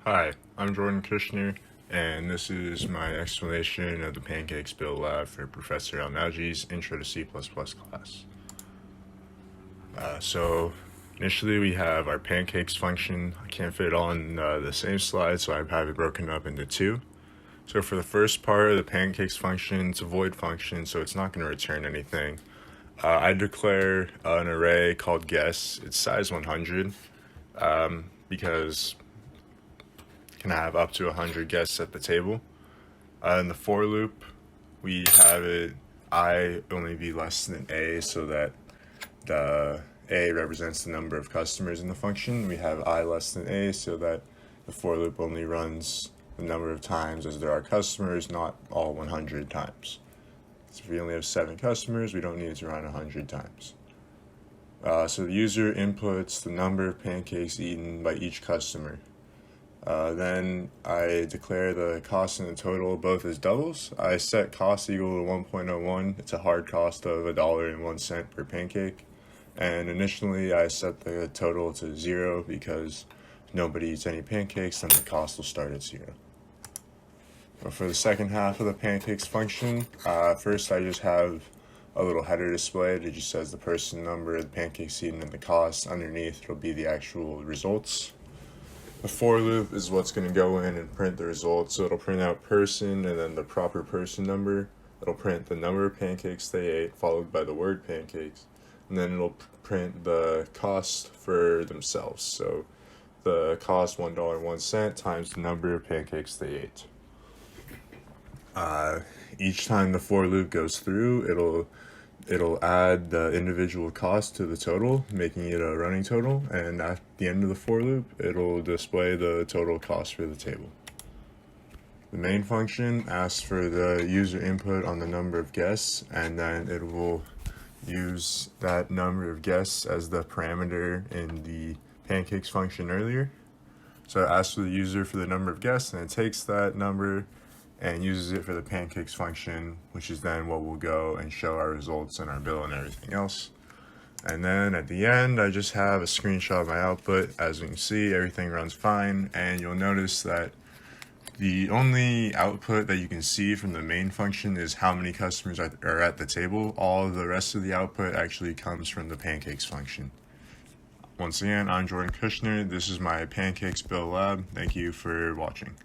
Hi, I'm Jordan Kushner, and this is my explanation of the Pancakes Bill Lab for Professor Al-Naji's Intro to C++ class. So initially we have our pancakes function. I can't fit it all in the same slide, so I have it broken up into two. So for the first part of the pancakes function, it's a void function, so it's not going to return anything. I declare an array called guess. It's size 100 because can have up to 100 guests at the table. In the for loop, we have it I only be less than a, so that the a represents the number of customers in the function. We have I less than a, so that the for loop only runs the number of times as there are customers, not all 100 times. So if we only have 7 customers, we don't need to run 100 times. So the user inputs the number of pancakes eaten by each customer. Then I declare the cost and the total both as doubles. I set cost equal to 1.01. It's a hard cost of $1.01 per pancake. And initially I set the total to 0 because if nobody eats any pancakes, then the cost will start at 0. But for the second half of the pancakes function, first I just have a little header display that just says the person number, the pancakes eaten, and the cost. Underneath it'll be the actual results. The for loop is what's going to go in and print the results. So it'll print out person and then the proper person number. It'll print the number of pancakes they ate, followed by the word pancakes. And then it'll print the cost for themselves. So the cost $1.01 times the number of pancakes they ate. Each time the for loop goes through, it'll add the individual cost to the total, making it a running total, and at the end of the for loop, it'll display the total cost for the table. The main function asks for the user input on the number of guests, and then it will use that number of guests as the parameter in the pancakes function earlier. So it asks for the user for the number of guests, and it takes that number and uses it for the pancakes function, which is then what will go and show our results and our bill and everything else. And then at the end, I just have a screenshot of my output. As you can see, everything runs fine, and you'll notice that the only output that you can see from the main function is how many customers are at the table. All of the rest of the output actually comes from the pancakes function. Once again, I'm Jordan Kushner. This is my Pancakes Bill Lab. Thank you for watching.